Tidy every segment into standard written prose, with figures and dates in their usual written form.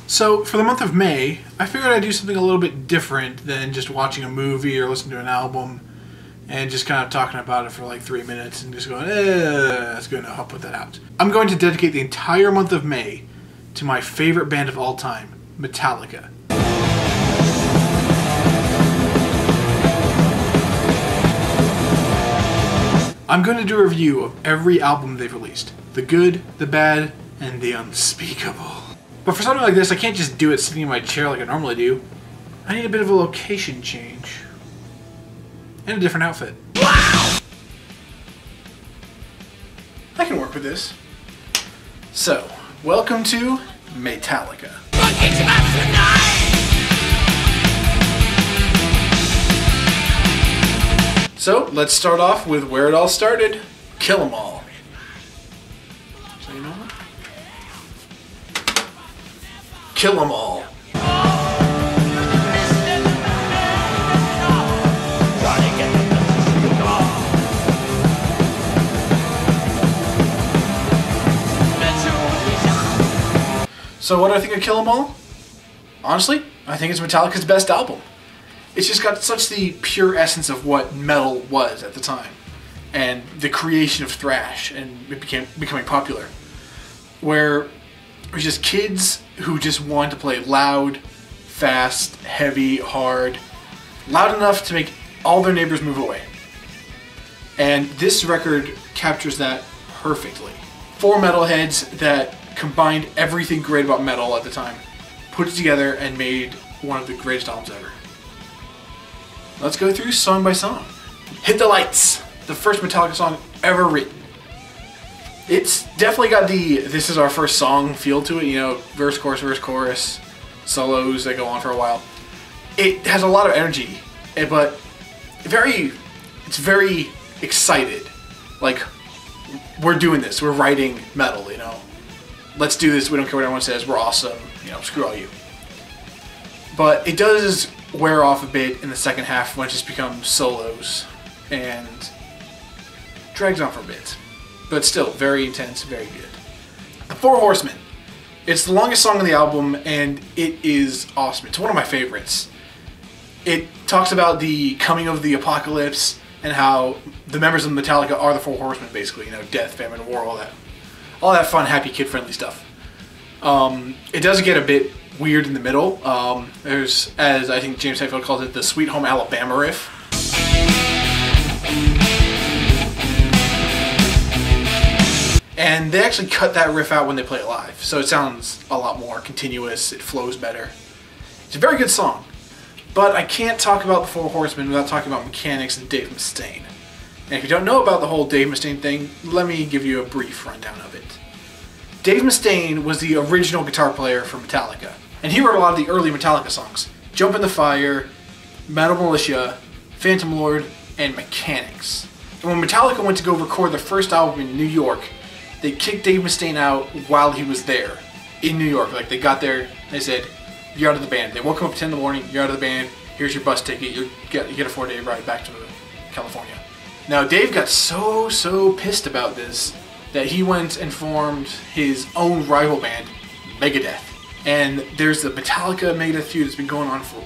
So, for the month of May, I figured I'd do something a little bit different than just watching a movie or listening to an album and just kind of talking about it for like 3 minutes and just going, that's good enough, I'll put that out. I'm going to dedicate the entire month of May to my favorite band of all time, Metallica. I'm going to do a review of every album they've released. The good, the bad, and the unspeakable. But for something like this, I can't just do it sitting in my chair like I normally do. I need a bit of a location change. And a different outfit. Wow! I can work with this. So, welcome to Maytallica. So, let's start off with where it all started. Kill 'em all. So you know what? Kill 'em all. So what do I think of Kill 'em all? Honestly, I think it's Metallica's best album. It's just got such the pure essence of what metal was at the time, and the creation of thrash, and it becoming popular. Where it was just kids who just wanted to play loud, fast, heavy, hard, loud enough to make all their neighbors move away. And this record captures that perfectly. Four metalheads that combined everything great about metal at the time, put it together, and made one of the greatest albums ever. Let's go through song by song. Hit the Lights, the first Metallica song ever written. It's definitely got the this is our first song feel to it, you know, verse, chorus, solos that go on for a while. It has a lot of energy, but it's very excited. Like, we're doing this, we're writing metal, you know. Let's do this, we don't care what everyone says, we're awesome, you know, screw all you. But it does wear off a bit in the second half when it just becomes solos and drags on for a bit. But still, very intense, very good. The Four Horsemen. It's the longest song on the album, and it is awesome. It's one of my favorites. It talks about the coming of the apocalypse and how the members of Metallica are the Four Horsemen, basically. You know, death, famine, war, all that fun, happy, kid-friendly stuff. It does get a bit weird in the middle. There's, as I think James Hetfield calls it, the Sweet Home Alabama riff. And they actually cut that riff out when they play it live, so it sounds a lot more continuous, it flows better. It's a very good song, but I can't talk about the Four Horsemen without talking about Mechanics and Dave Mustaine. And if you don't know about the whole Dave Mustaine thing, let me give you a brief rundown of it. Dave Mustaine was the original guitar player for Metallica, and he wrote a lot of the early Metallica songs. Jump in the Fire, Metal Militia, Phantom Lord, and Mechanics. And when Metallica went to go record their first album in New York, they kicked Dave Mustaine out while he was there in New York. Like, they got there, they said, you're out of the band. They woke him up at 10 in the morning, you're out of the band, here's your bus ticket, you get a 4-day ride back to California. Now, Dave got so pissed about this that he went and formed his own rival band, Megadeth. And there's the Metallica Megadeth feud that's been going on for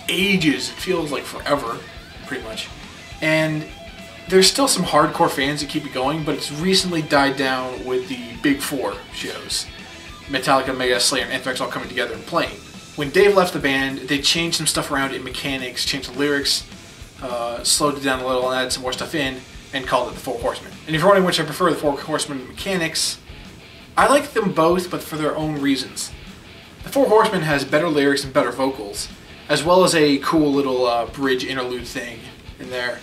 ages. It feels like forever, pretty much. And there's still some hardcore fans that keep it going, but it's recently died down with the Big Four shows. Metallica, Megadeth, Slayer, and Anthrax all coming together and playing. When Dave left the band, they changed some stuff around in Mechanics, changed the lyrics, slowed it down a little and added some more stuff in, and called it the Four Horsemen. And if you're wondering which I prefer, the Four Horsemen and Mechanics, I like them both, but for their own reasons. The Four Horsemen has better lyrics and better vocals, as well as a cool little bridge interlude thing in there.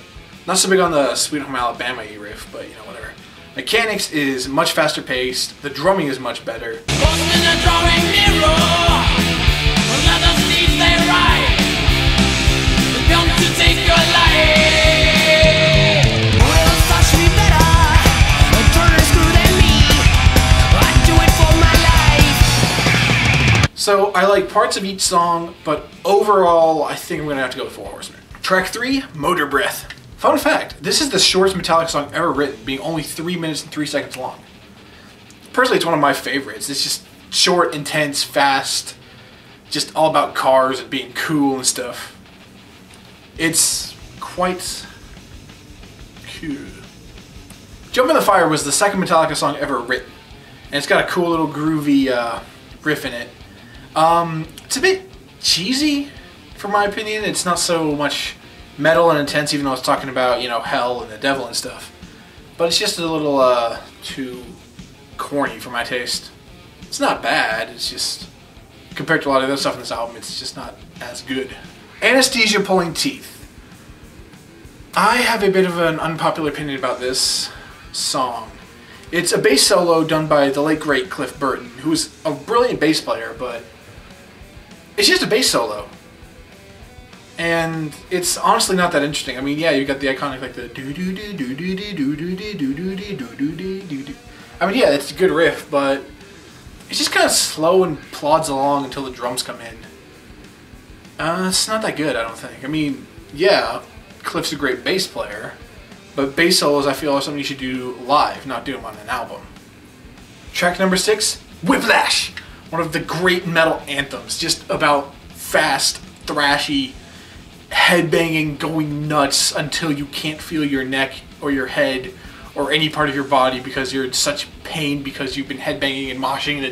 Not so big on the Sweet Home Alabama riff, but you know, whatever. Mechanics is much faster paced, the drumming is much better. So I like parts of each song, but overall I think I'm going to have to go with Four Horsemen. Track 3, Motor Breath. Fun fact, this is the shortest Metallica song ever written, being only 3 minutes and 3 seconds long. Personally, it's one of my favorites. It's just short, intense, fast, just all about cars and being cool and stuff. It's quite cool. Jump in the Fire was the second Metallica song ever written, and it's got a cool little groovy riff in it. It's a bit cheesy, for my opinion. It's not so much metal and intense, even though it's talking about, you know, hell and the devil and stuff. But it's just a little too corny for my taste. It's not bad, it's just, compared to a lot of other stuff in this album, it's just not as good. Anesthesia Pulling Teeth. I have a bit of an unpopular opinion about this song. It's a bass solo done by the late great Cliff Burton, who's a brilliant bass player, but it's just a bass solo. And it's honestly not that interesting. I mean, yeah, you got the iconic, like, the do-do-do-do-do-do-do-do-do-do-do-do-do-do. I mean, yeah, it's a good riff, but it's just kind of slow and plods along until the drums come in. It's not that good, I don't think. I mean, yeah, Cliff's a great bass player, but bass solos, I feel, are something you should do live, not do them on an album. Track number 6, Whiplash. One of the great metal anthems, just about fast, thrashy, headbanging, going nuts until you can't feel your neck or your head or any part of your body because you're in such pain because you've been headbanging and moshing, and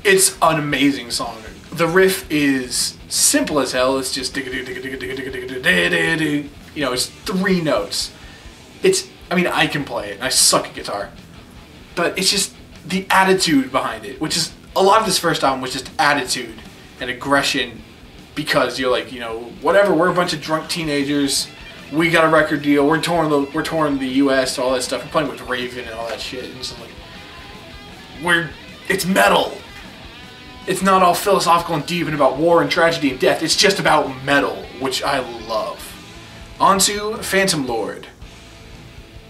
it's an amazing song. The riff is simple as hell. It's just, you know, it's 3 notes. I mean, I can play it, and I suck at guitar, but it's just the attitude behind it, which is, a lot of this first album was just attitude and aggression, because you're like, you know, whatever, we're a bunch of drunk teenagers, we got a record deal, we're touring the US, all that stuff, we're playing with Raven and all that shit, and so like, it's metal. It's not all philosophical and deep and about war and tragedy and death, it's just about metal, which I love. On to Phantom Lord.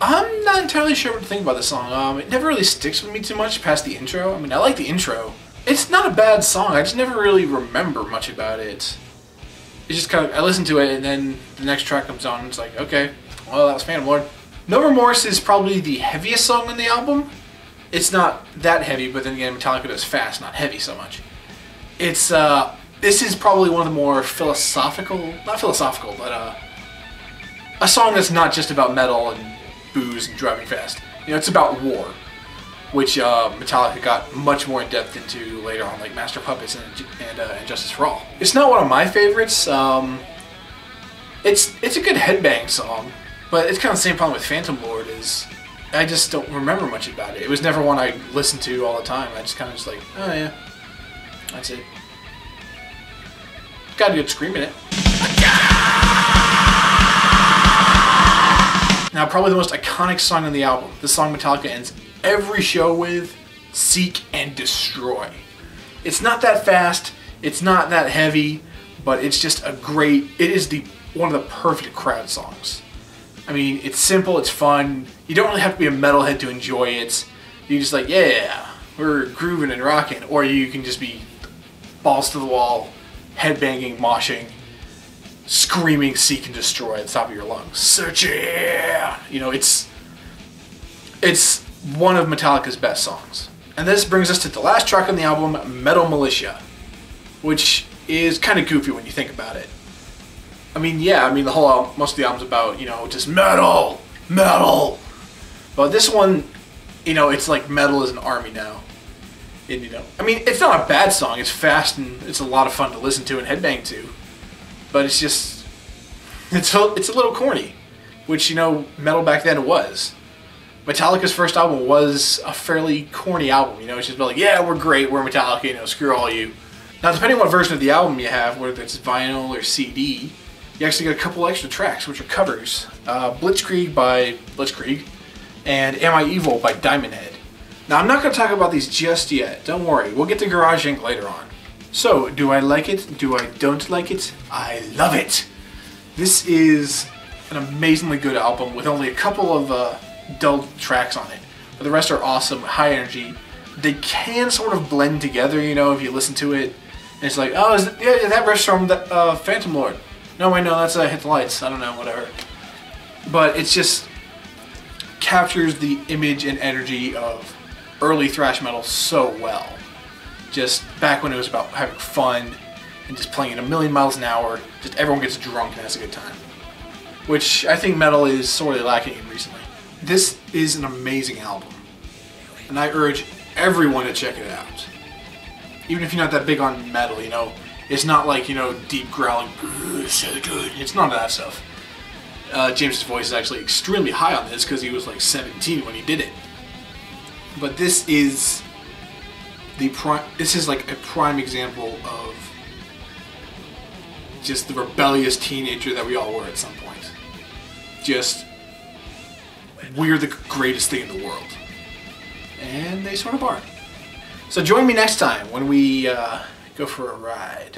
I'm not entirely sure what to think about this song. It never really sticks with me too much past the intro. I mean, I like the intro. It's not a bad song, I just never really remember much about it. It's just kind of, I listen to it and then the next track comes on and it's like, okay, well, that was Phantom Lord. No Remorse is probably the heaviest song on the album. It's not that heavy, but then again, Metallica does fast, not heavy so much. It's, this is probably one of the more philosophical, not philosophical, but a song that's not just about metal and booze and driving fast. You know, it's about war, which Metallica got much more in depth into later on, like Master Puppets and Justice for All. It's not one of my favorites. It's a good headbang song, but it's kind of the same problem with Phantom Lord, is I just don't remember much about it. It was never one I listened to all the time. I just kind of just like, oh yeah, that's it. Got a good scream in it. Now, probably the most iconic song on the album. The song Metallica ends every show with, Seek and Destroy. It's not that fast, it's not that heavy, but it's just a great, it is one of the perfect crowd songs. I mean, it's simple, it's fun, you don't really have to be a metalhead to enjoy it. You're just like, yeah, we're grooving and rocking, or you can just be balls to the wall, headbanging, moshing, screaming Seek and Destroy at the top of your lungs. Search it! You know, it's one of Metallica's best songs. And this brings us to the last track on the album, Metal Militia, which is kind of goofy when you think about it. I mean, yeah, I mean, the whole album, most of the album's about, you know, just metal, metal. But this one, you know, it's like metal is an army now. And, you know, I mean, it's not a bad song. It's fast and it's a lot of fun to listen to and headbang to. But it's just, it's a little corny, which, you know, metal back then was. Metallica's first album was a fairly corny album, you know, it's just like, yeah, we're great, we're Metallica, you know, screw all you. Now, depending on what version of the album you have, whether it's vinyl or CD, you actually get a couple extra tracks, which are covers. Blitzkrieg by Blitzkrieg, and Am I Evil by Diamond Head. Now, I'm not going to talk about these just yet, don't worry, we'll get to Garage Inc. later on. So, do I like it? Do I don't like it? I love it! This is an amazingly good album with only a couple of dull tracks on it, but the rest are awesome, high energy. They can sort of blend together, you know, if you listen to it, and it's like, oh, yeah, that riff's from the, Phantom Lord. No, wait, no, that's Hit the Lights. I don't know, whatever. But it just captures the image and energy of early thrash metal so well. Just back when it was about having fun and just playing at 1,000,000 miles an hour. Just everyone gets drunk and has a good time. Which I think metal is sorely lacking in recently. This is an amazing album. And I urge everyone to check it out. Even if you're not that big on metal, you know. It's not like, you know, deep growling, so good. It's none of that stuff. James's voice is actually extremely high on this because he was like 17 when he did it. But this is like a prime example of just the rebellious teenager that we all were at some point. Just, we're the greatest thing in the world. And they sort of are. So join me next time when we go for a ride.